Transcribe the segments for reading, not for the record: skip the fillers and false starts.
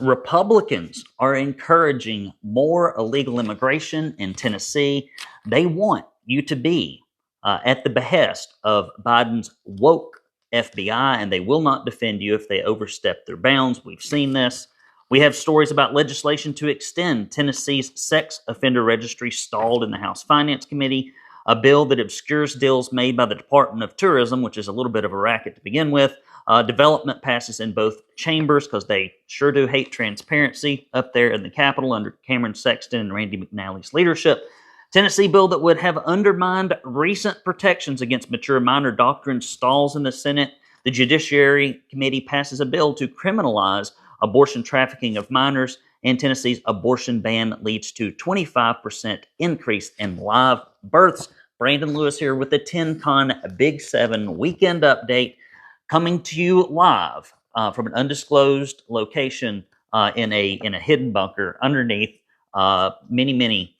Republicans are encouraging more illegal immigration in Tennessee. They want you to be at the behest of Biden's woke FBI, and they will not defend you if they overstep their bounds. We've seen this. We have stories about legislation to extend Tennessee's sex offender registry stalled in the House Finance Committee, a bill that obscures deals made by the Department of Tourism, which is a little bit of a racket to begin with. Development passes in both chambers because they sure do hate transparency up there in the Capitol under Cameron Sexton and Randy McNally's leadership. Tennessee bill that would have undermined recent protections against mature minor doctrine stalls in the Senate. The Judiciary Committee passes a bill to criminalize abortion trafficking of minors, and Tennessee's abortion ban leads to 25% increase in live births. Brandon Lewis here with the TenCon Big 7 weekend update, coming to you live from an undisclosed location in a hidden bunker underneath many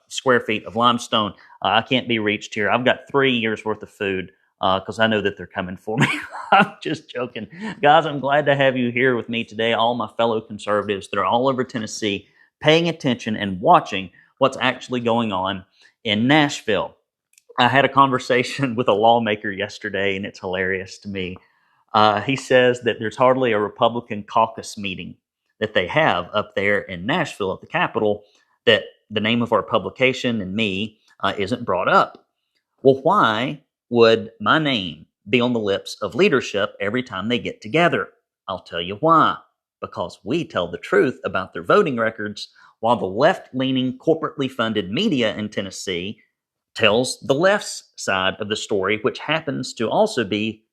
square feet of limestone. I can't be reached here. I've got 3 years worth of food because I know that they're coming for me. I'm just joking. Guys, I'm glad to have you here with me today, all my fellow conservatives that are all over Tennessee paying attention and watching what's actually going on in Nashville. I had a conversation with a lawmaker yesterday, and it's hilarious to me. He says that there's hardly a Republican caucus meeting that they have up there in Nashville at the Capitol that the name of our publication and me isn't brought up. Well, why would my name be on the lips of leadership every time they get together? I'll tell you why. Because we tell the truth about their voting records, while the left-leaning, corporately funded media in Tennessee tells the left's side of the story, which happens to also be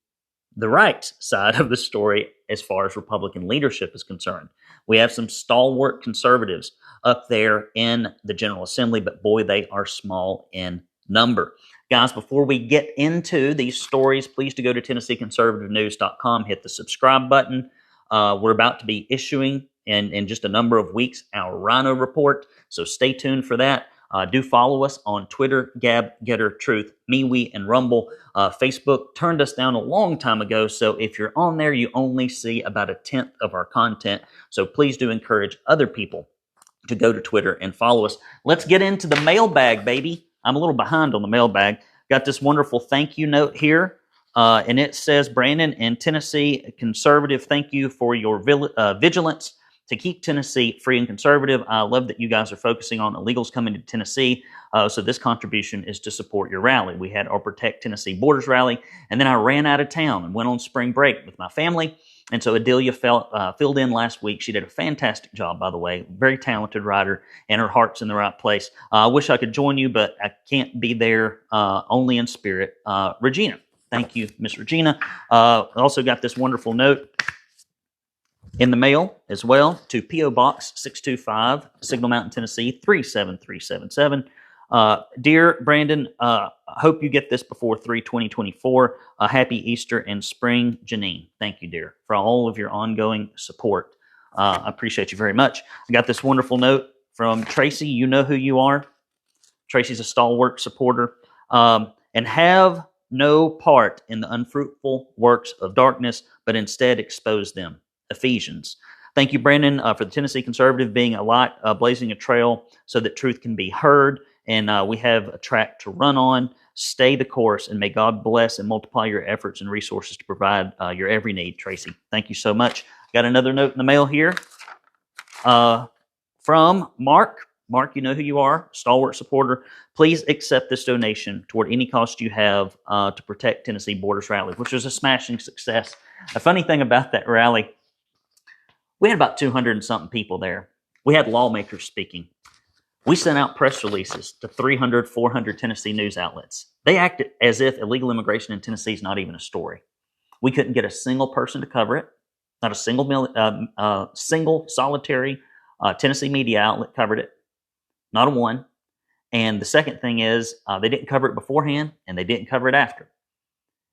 the right side of the story as far as Republican leadership is concerned. We have some stalwart conservatives up there in the General Assembly, but boy, they are small in number. Guys, before we get into these stories, please do go to TennesseeConservativeNews.com, hit the subscribe button. We're about to be issuing in just a number of weeks our RINO report, so stay tuned for that. Do follow us on Twitter, Gab, Getter, Truth, MeWe, and Rumble. Facebook turned us down a long time ago, so if you're on there, you only see about a tenth of our content. So please do encourage other people to go to Twitter and follow us. Let's get into the mailbag, baby. I'm a little behind on the mailbag. Got this wonderful thank you note here, and it says, Brandon and Tennessee Conservative, thank you for your vigilance to keep Tennessee free and conservative. I love that you guys are focusing on illegals coming to Tennessee. So this contribution is to support your rally. We had our Protect Tennessee Borders rally, and then I ran out of town and went on spring break with my family. And so Adelia filled in last week. She did a fantastic job, by the way. Very talented writer, and her heart's in the right place. I wish I could join you, but I can't be there, only in spirit. Regina, thank you, Miss Regina. I also got this wonderful note in the mail as well to P.O. Box 625, Signal Mountain, Tennessee, 37377. Dear Brandon, I hope you get this before 3/2024. Happy Easter and spring, Janine. Thank you, dear, for all of your ongoing support. I appreciate you very much. I got this wonderful note from Tracy. You know who you are. Tracy's a stalwart supporter. And have no part in the unfruitful works of darkness, but instead expose them. Ephesians. Thank you, Brandon, for the Tennessee Conservative being a light, blazing a trail so that truth can be heard. And we have a track to run on. Stay the course, and may God bless and multiply your efforts and resources to provide your every need, Tracy. Thank you so much. Got another note in the mail here from Mark. Mark, you know who you are, stalwart supporter. Please accept this donation toward any cost you have to Protect Tennessee Borders rally, which was a smashing success. A funny thing about that rally, we had about 200 and something people there. We had lawmakers speaking. We sent out press releases to 300, 400 Tennessee news outlets. They acted as if illegal immigration in Tennessee is not even a story. We couldn't get a single person to cover it. Not a single solitary Tennessee media outlet covered it. Not a one. And the second thing is they didn't cover it beforehand, and they didn't cover it after.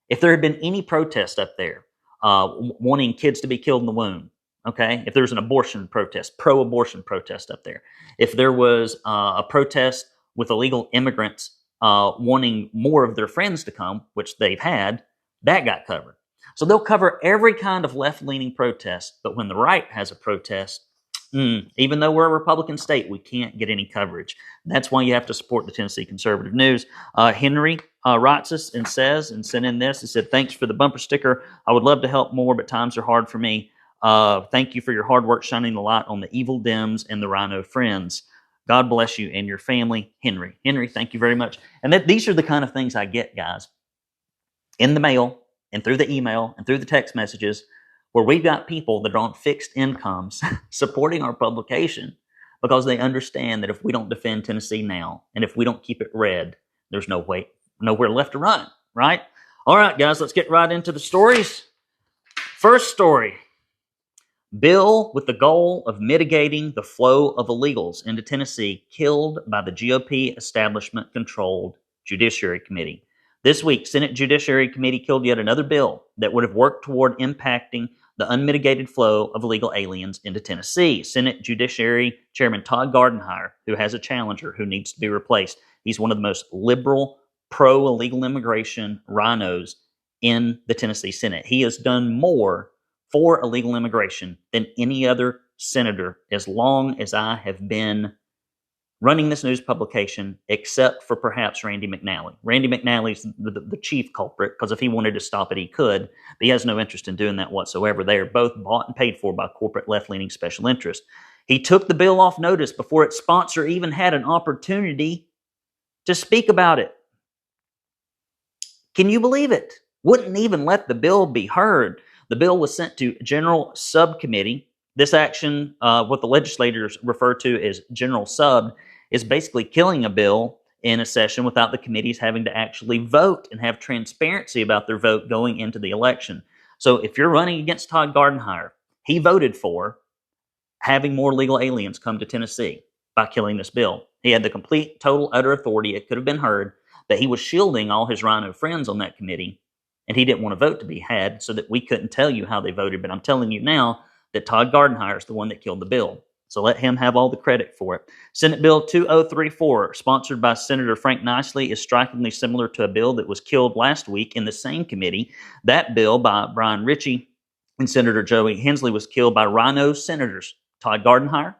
If there had been any protest up there wanting kids to be killed in the womb, okay, if there was an abortion protest, pro-abortion protest up there, if there was a protest with illegal immigrants wanting more of their friends to come, which they've had, that got covered. So they'll cover every kind of left-leaning protest, but when the right has a protest, Even though we're a Republican state, we can't get any coverage. That's why you have to support the Tennessee Conservative News. Henry writes us and says, and sent in this, he said, thanks for the bumper sticker. I would love to help more, but times are hard for me. Thank you for your hard work shining the light on the evil Dems and the RINO friends. God bless you and your family, Henry. Henry, thank you very much. And these are the kind of things I get, guys, in the mail and through the email and through the text messages, where we've got people that are on fixed incomes supporting our publication because they understand that if we don't defend Tennessee now and if we don't keep it red, there's nowhere left to run, right? All right, guys, let's get right into the stories. First story. Bill with the goal of mitigating the flow of illegals into Tennessee killed by the GOP establishment-controlled Judiciary Committee. This week, Senate Judiciary Committee killed yet another bill that would have worked toward impacting the unmitigated flow of illegal aliens into Tennessee. Senate Judiciary Chairman Todd Gardenhire, who has a challenger who needs to be replaced. He's one of the most liberal, pro-illegal immigration rhinos in the Tennessee Senate. He has done more for illegal immigration than any other senator as long as I have been running this news publication, except for perhaps Randy McNally. Randy McNally's the chief culprit, because if he wanted to stop it, he could, but he has no interest in doing that whatsoever. They are both bought and paid for by corporate left-leaning special interests. He took the bill off notice before its sponsor even had an opportunity to speak about it. Can you believe it? Wouldn't even let the bill be heard. The bill was sent to General Subcommittee. This action, what the legislators refer to as General Sub, is basically killing a bill in a session without the committees having to actually vote and have transparency about their vote going into the election. So if you're running against Todd Gardenhire, he voted for having more legal aliens come to Tennessee by killing this bill. He had the complete, total, utter authority. It could have been heard that he was shielding all his RINO friends on that committee, and he didn't want a vote to be had so that we couldn't tell you how they voted. But I'm telling you now that Todd Gardenhire is the one that killed the bill. So let him have all the credit for it. Senate Bill 2034, sponsored by Senator Frank Nicely, is strikingly similar to a bill that was killed last week in the same committee. That bill by Brian Ritchie and Senator Joey Hensley was killed by RINO senators Todd Gardenhire,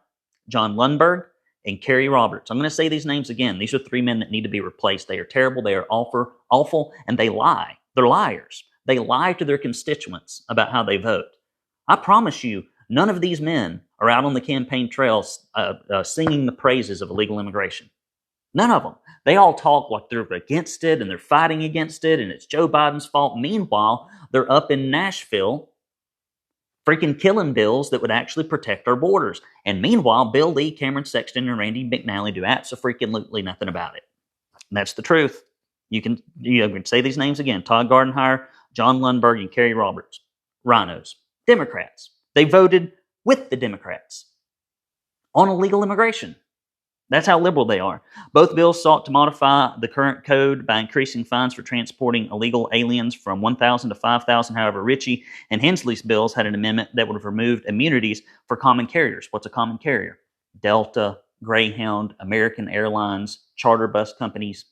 John Lundberg, and Kerry Roberts. I'm going to say these names again. These are three men that need to be replaced. They are terrible, they are awful, and they lie. They're liars. They lie to their constituents about how they vote. I promise you, none of these men are out on the campaign trails singing the praises of illegal immigration. None of them. They all talk like they're against it and they're fighting against it and it's Joe Biden's fault. Meanwhile, they're up in Nashville freaking killing bills that would actually protect our borders. And meanwhile, Bill Lee, Cameron Sexton, and Randy McNally do absolutely nothing about it. And that's the truth. You can say these names again. Todd Gardenhire, John Lundberg, and Kerry Roberts. RINOs. Democrats. They voted with the Democrats on illegal immigration. That's how liberal they are. Both bills sought to modify the current code by increasing fines for transporting illegal aliens from $1,000 to $5,000. However, Ritchie and Hensley's bills had an amendment that would have removed immunities for common carriers. What's a common carrier? Delta, Greyhound, American Airlines, charter bus companies.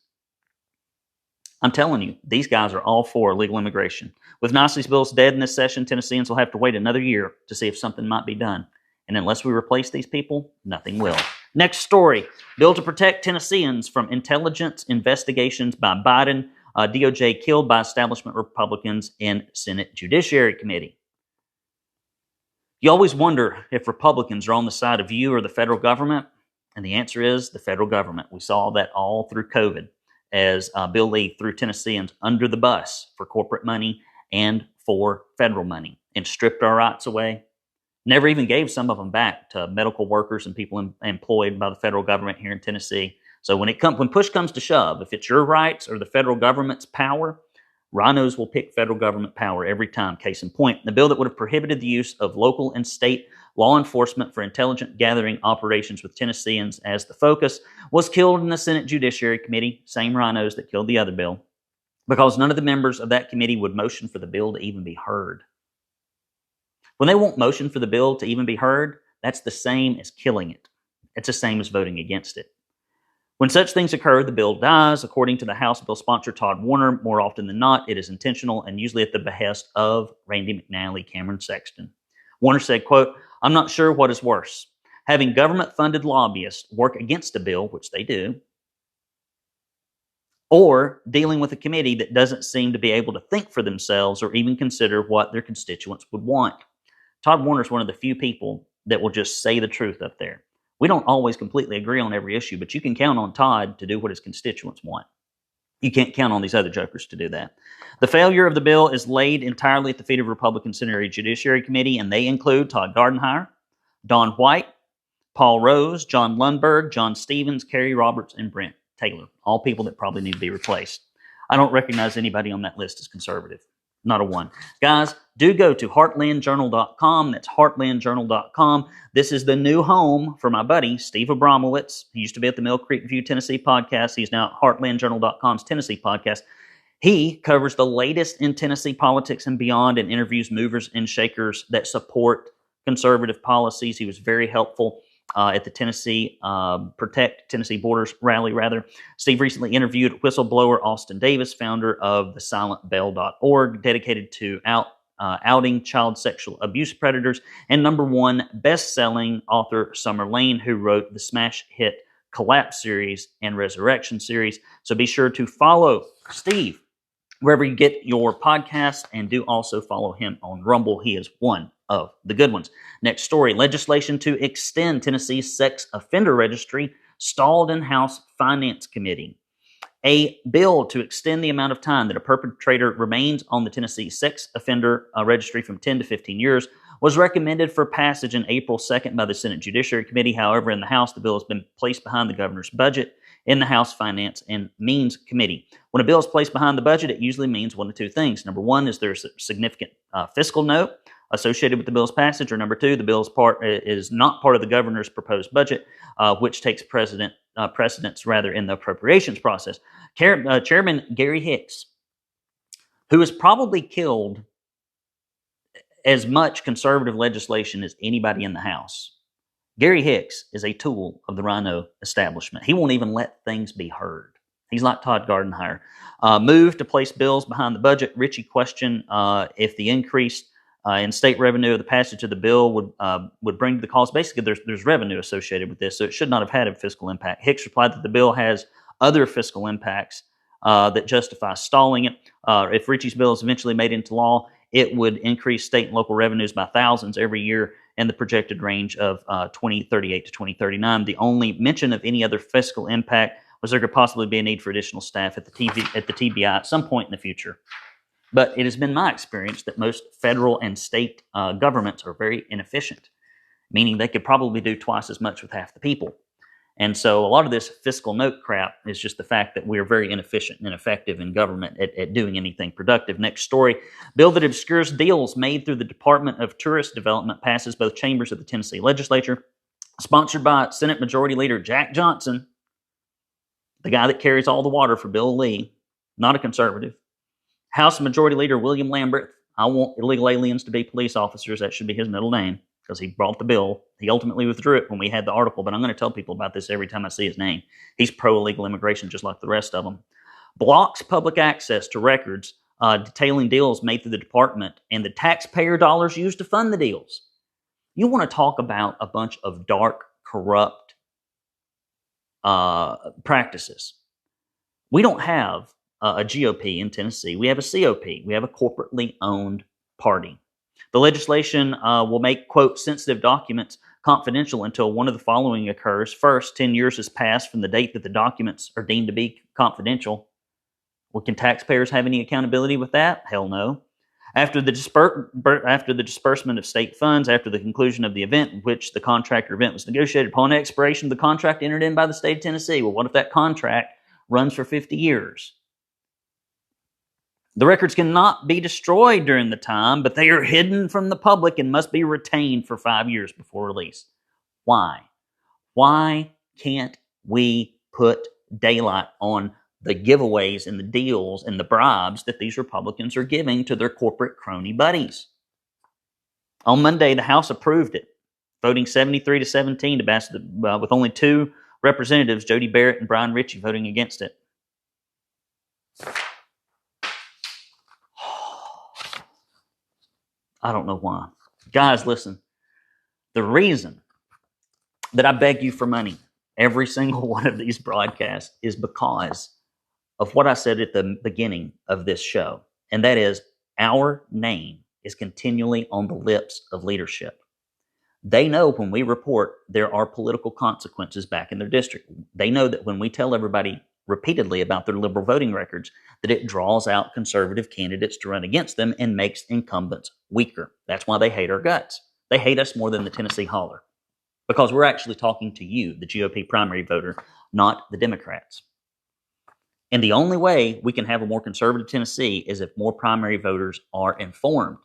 I'm telling you, these guys are all for illegal immigration. With Nicely's bills dead in this session, Tennesseans will have to wait another year to see if something might be done. And unless we replace these people, nothing will. Next story. Bill to protect Tennesseans from intelligence investigations by Biden. DOJ killed by establishment Republicans in Senate Judiciary Committee. You always wonder if Republicans are on the side of you or the federal government. And the answer is the federal government. We saw that all through COVID as Bill Lee threw Tennesseans under the bus for corporate money and for federal money and stripped our rights away. Never even gave some of them back to medical workers and people employed by the federal government here in Tennessee. So when push comes to shove, if it's your rights or the federal government's power, RINOs will pick federal government power every time. Case in point, the bill that would have prohibited the use of local and state law enforcement for intelligence gathering operations with Tennesseans as the focus was killed in the Senate Judiciary Committee, same RINOs that killed the other bill, because none of the members of that committee would motion for the bill to even be heard. When they won't motion for the bill to even be heard, that's the same as killing it. It's the same as voting against it. When such things occur, the bill dies. According to the House bill sponsor Todd Warner, more often than not, it is intentional and usually at the behest of Randy McNally, Cameron Sexton. Warner said, quote, "I'm not sure what is worse, having government-funded lobbyists work against a bill, which they do, or dealing with a committee that doesn't seem to be able to think for themselves or even consider what their constituents would want. Todd Warner is one of the few people that will just say the truth up there. We don't always completely agree on every issue, but you can count on Todd to do what his constituents want. You can't count on these other jokers to do that. The failure of the bill is laid entirely at the feet of Republican Senate Judiciary Committee, and they include Todd Gardenhire, Don White, Paul Rose, John Lundberg, John Stevens, Kerry Roberts, and Brent Taylor. All people that probably need to be replaced. I don't recognize anybody on that list as conservative. Not a one. Guys, do go to heartlandjournal.com. That's heartlandjournal.com. This is the new home for my buddy, Steve Abramowitz. He used to be at the Mill Creek View Tennessee podcast. He's now at heartlandjournal.com's Tennessee podcast. He covers the latest in Tennessee politics and beyond and interviews movers and shakers that support conservative policies. He was very helpful at the Tennessee Protect Tennessee Borders rally, rather. Steve recently interviewed whistleblower Austin Davis, founder of the silentbell.org, dedicated to outing child sexual abuse predators, and #1 best-selling author Summer Lane, who wrote the smash hit Collapse series and Resurrection series. So be sure to follow Steve wherever you get your podcast, and do also follow him on Rumble. He is one of the good ones. Next story, legislation to extend Tennessee's sex offender registry stalled in House Finance Committee. A bill to extend the amount of time that a perpetrator remains on the Tennessee sex offender registry from 10 to 15 years was recommended for passage on April 2nd by the Senate Judiciary Committee. However, in the House, the bill has been placed behind the governor's budget in the House Finance and Means Committee. When a bill is placed behind the budget, it usually means one of two things. #1 is there's a significant fiscal note associated with the bill's passage, or #2, the bill is not part of the governor's proposed budget, which takes precedence in the appropriations process. Chairman Gary Hicks, who has probably killed as much conservative legislation as anybody in the House. Gary Hicks is a tool of the RINO establishment. He won't even let things be heard. He's like Todd Gardenhire. Moved to place bills behind the budget. Richie questioned if the increase in state revenue of the passage of the bill would bring to the cost. Basically, there's revenue associated with this, so it should not have had a fiscal impact. Hicks replied that the bill has other fiscal impacts that justify stalling it. If Richie's bill is eventually made into law, it would increase state and local revenues by thousands every year in the projected range of 2038 to 2039. The only mention of any other fiscal impact was there could possibly be a need for additional staff at the TBI at some point in the future. But it has been my experience that most federal and state governments are very inefficient, meaning they could probably do twice as much with half the people. And so a lot of this fiscal note crap is just the fact that we're very inefficient and ineffective in government at doing anything productive. Next story, bill that obscures deals made through the Department of Tourist Development passes both chambers of the Tennessee Legislature. Sponsored by Senate Majority Leader Jack Johnson, the guy that carries all the water for Bill Lee, not a conservative. House Majority Leader William Lambert, I want illegal aliens to be police officers. That should be his middle name, because he brought the bill. He ultimately withdrew it when we had the article, but I'm going to tell people about this every time I see his name. He's pro-illegal immigration, just like the rest of them. Blocks public access to records detailing deals made through the department and the taxpayer dollars used to fund the deals. You want to talk about a bunch of dark, corrupt practices. We don't have a GOP in Tennessee. We have a COP. We have a corporately owned party. The legislation will make, quote, sensitive documents confidential until one of the following occurs. First, 10 years has passed from the date that the documents are deemed to be confidential. Well, can taxpayers have any accountability with that? Hell no. After the disbursement of state funds, after the conclusion of the event in which the contractor event was negotiated, upon expiration of the contract entered in by the state of Tennessee. Well, what if that contract runs for 50 years? The records cannot be destroyed during the time, but they are hidden from the public and must be retained for 5 years before release. Why? Why can't we put daylight on the giveaways and the deals and the bribes that these Republicans are giving to their corporate crony buddies? On Monday, the House approved it, voting 73-17 to pass with only 2 representatives, Jody Barrett and Brian Ritchie, voting against it. I don't know why. Guys, listen. The reason that I beg you for money every single one of these broadcasts is because of what I said at the beginning of this show, and that is our name is continually on the lips of leadership. They know when we report there are political consequences back in their district. They know that when we tell everybody repeatedly about their liberal voting records, that it draws out conservative candidates to run against them and makes incumbents weaker. That's why they hate our guts. They hate us more than the Tennessee holler, because we're actually talking to you, the GOP primary voter, not the Democrats. And the only way we can have a more conservative Tennessee is if more primary voters are informed.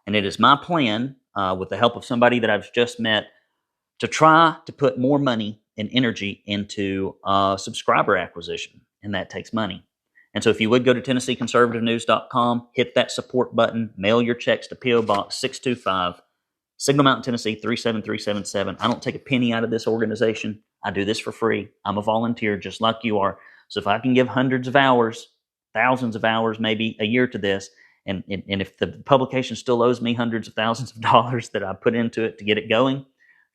And it is my plan, with the help of somebody that I've just met, to try to put more money and energy into subscriber acquisition. And that takes money. And so if you would go to TennesseeConservativeNews.com, hit that support button, mail your checks to P.O. Box 625, Signal Mountain, Tennessee 37377. I don't take a penny out of this organization. I do this for free. I'm a volunteer just like you are. So if I can give hundreds of hours, thousands of hours, maybe a year to this, and if the publication still owes me hundreds of thousands of dollars that I put into it to get it going,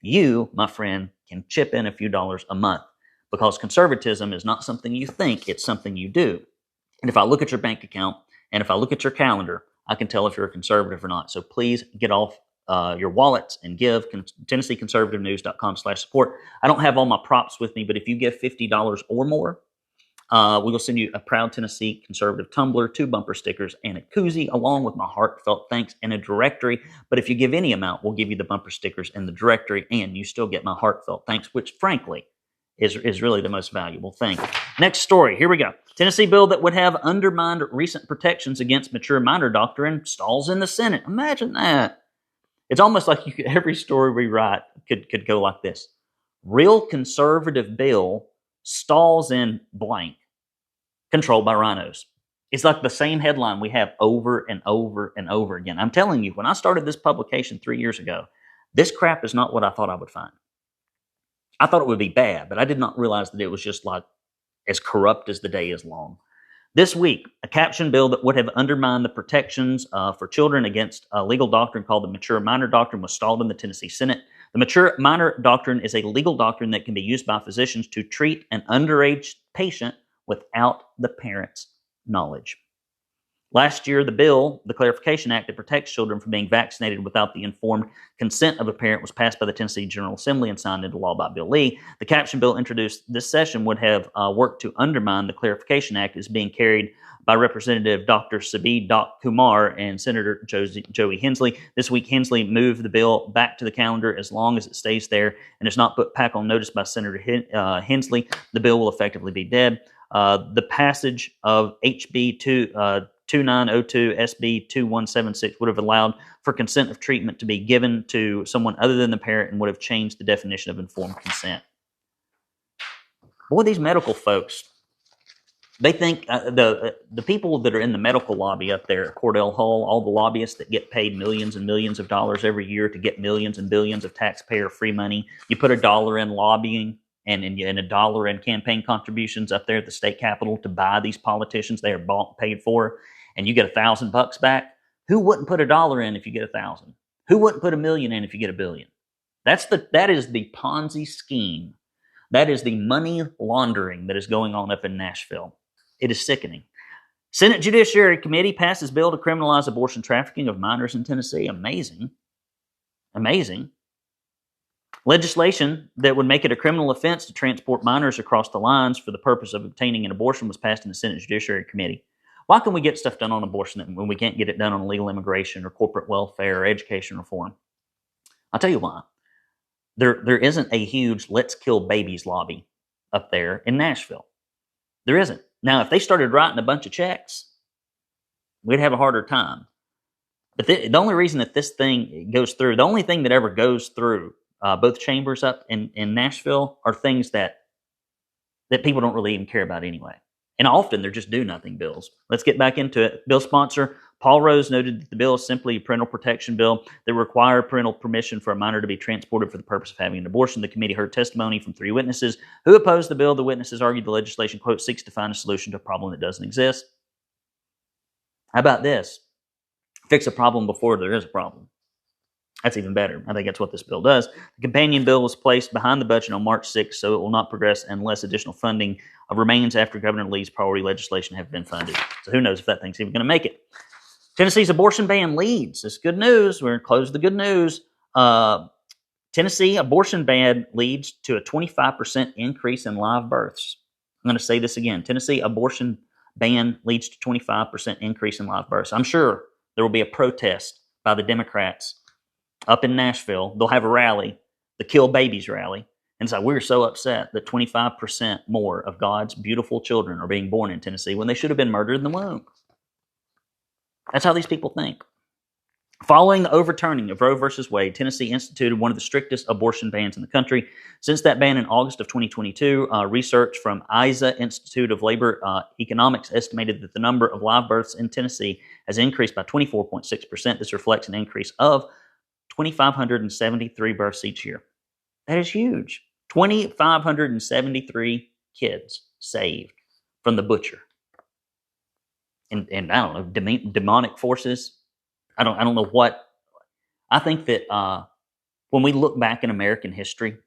you, my friend, can chip in a few dollars a month, because conservatism is not something you think, it's something you do. And if I look at your bank account and if I look at your calendar, I can tell if you're a conservative or not. So please get off your wallets and give. TennesseeConservativeNews.com/support. I don't have all my props with me, but if you give $50 or more, we will send you a Proud Tennessee Conservative tumbler, 2 bumper stickers, and a koozie, along with my heartfelt thanks and a directory. But if you give any amount, we'll give you the bumper stickers and the directory, and you still get my heartfelt thanks, which, frankly, is really the most valuable thing. Next story. Here we go. Tennessee bill that would have undermined recent protections against mature minor doctrine stalls in the Senate. Imagine that. It's almost like every story we write could go like this. Real conservative bill stalls in blank, controlled by RINOs. It's like the same headline we have over and over and over again. I'm telling you, when I started this publication 3 years ago, this crap is not what I thought I would find. I thought it would be bad, but I did not realize that it was just like as corrupt as the day is long. This week, a caption bill that would have undermined the protections for children against a legal doctrine called the Mature Minor Doctrine was stalled in the Tennessee Senate. The Mature Minor Doctrine is a legal doctrine that can be used by physicians to treat an underage patient without the parent's knowledge. Last year, the Clarification Act that protects children from being vaccinated without the informed consent of a parent was passed by the Tennessee General Assembly and signed into law by Bill Lee. The caption bill introduced this session would have worked to undermine the Clarification Act as being carried by Representative Dr. Sabid Doc Kumar and Senator Joey Hensley. This week, Hensley moved the bill back to the calendar as long as it stays there and is not put back on notice by Senator Hensley. The bill will effectively be dead. The passage of HB 2902 SB 2176 would have allowed for consent of treatment to be given to someone other than the parent and would have changed the definition of informed consent. Boy, these medical folks, they think the people that are in the medical lobby up there at Cordell Hull, all the lobbyists that get paid millions and millions of dollars every year to get millions and billions of taxpayer free money. You put $1 in lobbying and $1 in campaign contributions up there at the state capitol to buy these politicians they are paid for, and you get $1,000 back. Who wouldn't put $1 in if you get 1,000? Who wouldn't put $1 million in if you get $1 billion? That is the Ponzi scheme. That is the money laundering that is going on up in Nashville. It is sickening. Senate Judiciary Committee passes bill to criminalize abortion trafficking of minors in Tennessee. Amazing. Amazing. Legislation that would make it a criminal offense to transport minors across the lines for the purpose of obtaining an abortion was passed in the Senate Judiciary Committee. Why can we get stuff done on abortion when we can't get it done on illegal immigration or corporate welfare or education reform? I'll tell you why. There isn't a huge let's kill babies lobby up there in Nashville. There isn't. Now, if they started writing a bunch of checks, we'd have a harder time. But the only reason that this thing goes through, the only thing that ever goes through both chambers up in Nashville are things that people don't really even care about anyway. And often they're just do-nothing bills. Let's get back into it. Bill sponsor Paul Rose noted that the bill is simply a parental protection bill that requires parental permission for a minor to be transported for the purpose of having an abortion. The committee heard testimony from 3 witnesses who opposed the bill. The witnesses argued the legislation, quote, seeks to find a solution to a problem that doesn't exist. How about this? Fix a problem before there is a problem. That's even better. I think that's what this bill does. The companion bill was placed behind the budget on March 6th, so it will not progress unless additional funding remains after Governor Lee's priority legislation have been funded. So who knows if that thing's even going to make it. Tennessee's abortion ban leads. This is good news. We're going to close the good news. Tennessee abortion ban leads to a 25% increase in live births. I'm going to say this again. Tennessee abortion ban leads to 25% increase in live births. I'm sure there will be a protest by the Democrats up in Nashville. They'll have a rally, the Kill Babies rally, and say, we're so upset that 25% more of God's beautiful children are being born in Tennessee when they should have been murdered in the womb. That's how these people think. Following the overturning of Roe v. Wade, Tennessee instituted one of the strictest abortion bans in the country. Since that ban in August of 2022, research from ISA Institute of Labor Economics estimated that the number of live births in Tennessee has increased by 24.6%. This reflects an increase of 2,573 births each year. That is huge. 2,573 kids saved from the butcher. And I don't know, demonic forces. I don't know what. I think that when we look back in American history,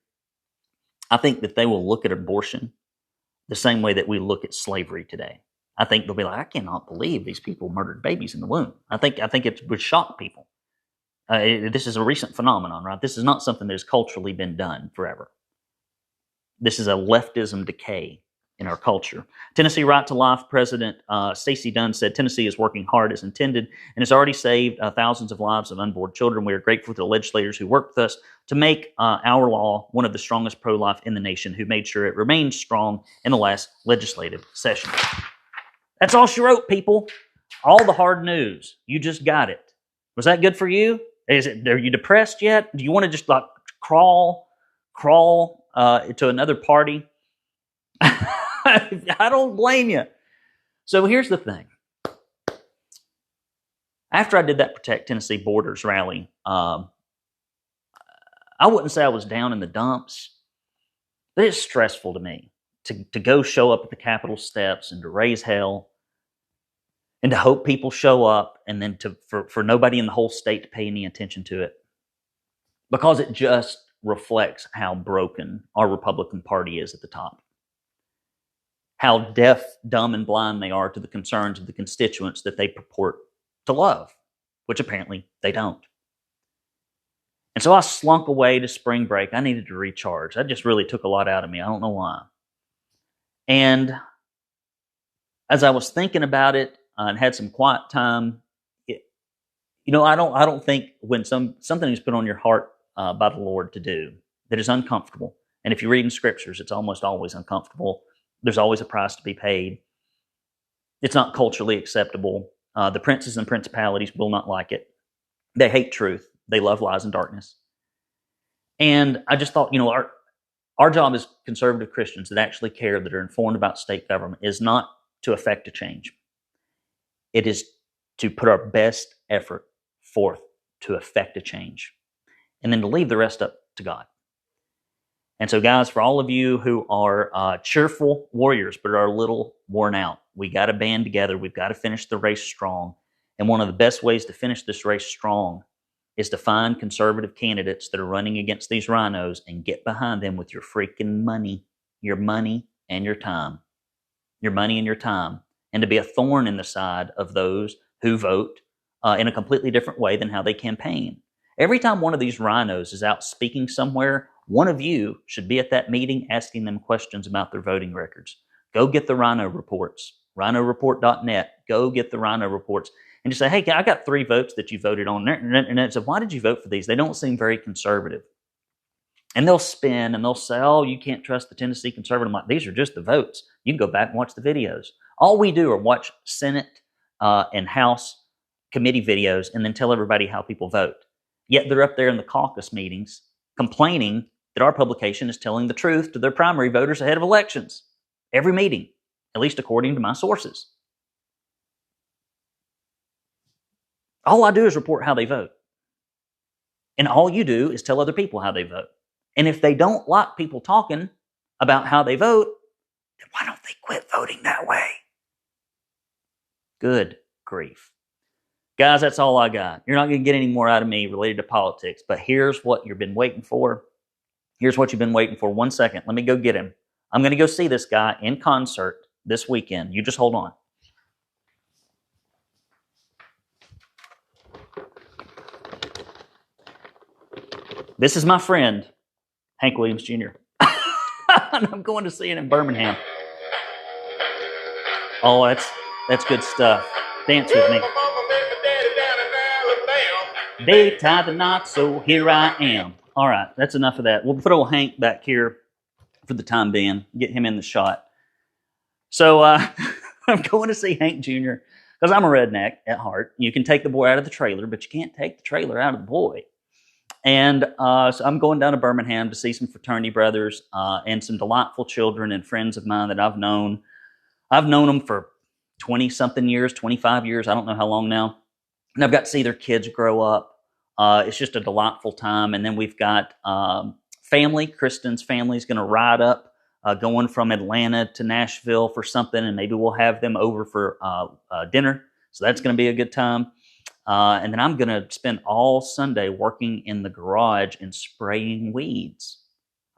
I think that they will look at abortion the same way that we look at slavery today. I think they'll be like, I cannot believe these people murdered babies in the womb. I think it would shock people. This is a recent phenomenon, right? This is not something that has culturally been done forever. This is a leftism decay in our culture. Tennessee Right to Life President Stacey Dunn said, Tennessee is working hard as intended and has already saved thousands of lives of unborn children. We are grateful to the legislators who worked with us to make our law one of the strongest pro-life in the nation, who made sure it remained strong in the last legislative session. That's all she wrote, people. All the hard news. You just got it. Was that good for you? Are you depressed yet? Do you want to just like crawl to another party? I don't blame you. So here's the thing. After I did that Protect Tennessee Borders rally, I wouldn't say I was down in the dumps, but it's stressful to me to go show up at the Capitol steps and to raise hell and to hope people show up and then for nobody in the whole state to pay any attention to it, because it just reflects how broken our Republican Party is at the top. How deaf, dumb, and blind they are to the concerns of the constituents that they purport to love, which apparently they don't. And so I slunk away to spring break. I needed to recharge. That just really took a lot out of me. I don't know why. And as I was thinking about it and had some quiet time, I don't think when something is put on your heart by the Lord to do that is uncomfortable, and if you read in scriptures, it's almost always uncomfortable. There's always a price to be paid. It's not culturally acceptable. The princes and principalities will not like it. They hate truth. They love lies and darkness. And I just thought, our job as conservative Christians that actually care, that are informed about state government, is not to effect a change. It is to put our best effort forth to effect a change, and then to leave the rest up to God. And so, guys, for all of you who are cheerful warriors but are a little worn out, we got to band together. We've got to finish the race strong. And one of the best ways to finish this race strong is to find conservative candidates that are running against these RINOs and get behind them with your freaking money, your money and your time. Your money and your time. And to be a thorn in the side of those who vote in a completely different way than how they campaign. Every time one of these RINOs is out speaking somewhere, one of you should be at that meeting asking them questions about their voting records. Go get the RINO reports, rhinoreport.net. Go get the RINO reports and just say, hey, I got 3 votes that you voted on. And it said, why did you vote for these? They don't seem very conservative. And they'll spin and they'll say, oh, you can't trust the Tennessee conservative. I'm like, these are just the votes. You can go back and watch the videos. All we do are watch Senate and House committee videos and then tell everybody how people vote. Yet they're up there in the caucus meetings complaining that our publication is telling the truth to their primary voters ahead of elections. Every meeting, at least according to my sources. All I do is report how they vote. And all you do is tell other people how they vote. And if they don't like people talking about how they vote, then why don't they quit voting that way? Good grief. Guys, that's all I got. You're not going to get any more out of me related to politics, but here's what you've been waiting for. Here's what you've been waiting for. 1 second. Let me go get him. I'm going to go see this guy in concert this weekend. You just hold on. This is my friend, Hank Williams Jr. And I'm going to see it in Birmingham. Oh, that's good stuff. Dance with me. They tied the knot, so here I am. All right, that's enough of that. We'll put old Hank back here for the time being, get him in the shot. So I'm going to see Hank Jr. because I'm a redneck at heart. You can take the boy out of the trailer, but you can't take the trailer out of the boy. And so I'm going down to Birmingham to see some fraternity brothers and some delightful children and friends of mine that I've known. I've known them for 20-something years, 25 years. I don't know how long now. And I've got to see their kids grow up. It's just a delightful time. And then we've got family. Kristen's family is going to ride up, going from Atlanta to Nashville for something, and maybe we'll have them over for dinner. So that's going to be a good time. And then I'm going to spend all Sunday working in the garage and spraying weeds.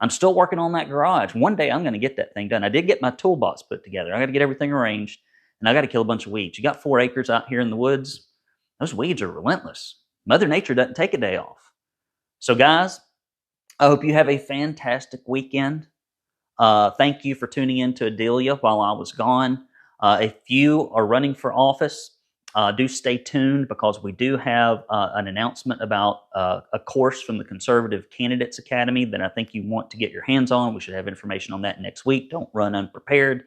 I'm still working on that garage. One day I'm going to get that thing done. I did get my toolbox put together. I got to get everything arranged, and I got to kill a bunch of weeds. You got 4 acres out here in the woods. Those weeds are relentless. Mother Nature doesn't take a day off. So guys, I hope you have a fantastic weekend. Thank you for tuning in to Adelia while I was gone. If you are running for office, do stay tuned because we do have an announcement about a course from the Conservative Candidates Academy that I think you want to get your hands on. We should have information on that next week. Don't run unprepared.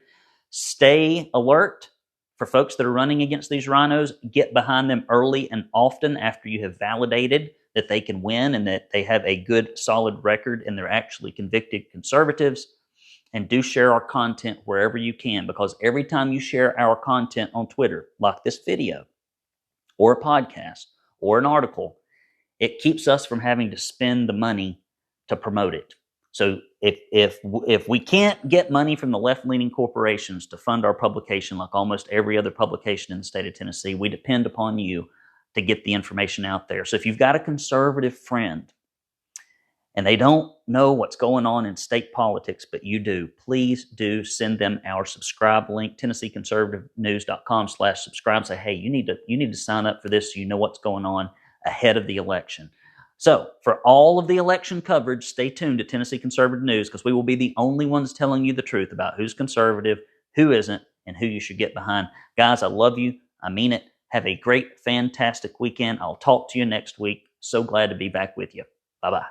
Stay alert for folks that are running against these RINOs. Get behind them early and often after you have validated that they can win and that they have a good, solid record and they're actually convicted conservatives. And do share our content wherever you can, because every time you share our content on Twitter, like this video, or a podcast, or an article, it keeps us from having to spend the money to promote it. So if we can't get money from the left-leaning corporations to fund our publication, like almost every other publication in the state of Tennessee, we depend upon you to get the information out there. So if you've got a conservative friend and they don't know what's going on in state politics, but you do, please do send them our subscribe link, TennesseeConservativeNews.com/subscribe. Say, hey, you need to sign up for this so you know what's going on ahead of the election. So for all of the election coverage, stay tuned to Tennessee Conservative News because we will be the only ones telling you the truth about who's conservative, who isn't, and who you should get behind. Guys, I love you. I mean it. Have a great, fantastic weekend. I'll talk to you next week. So glad to be back with you. Bye-bye.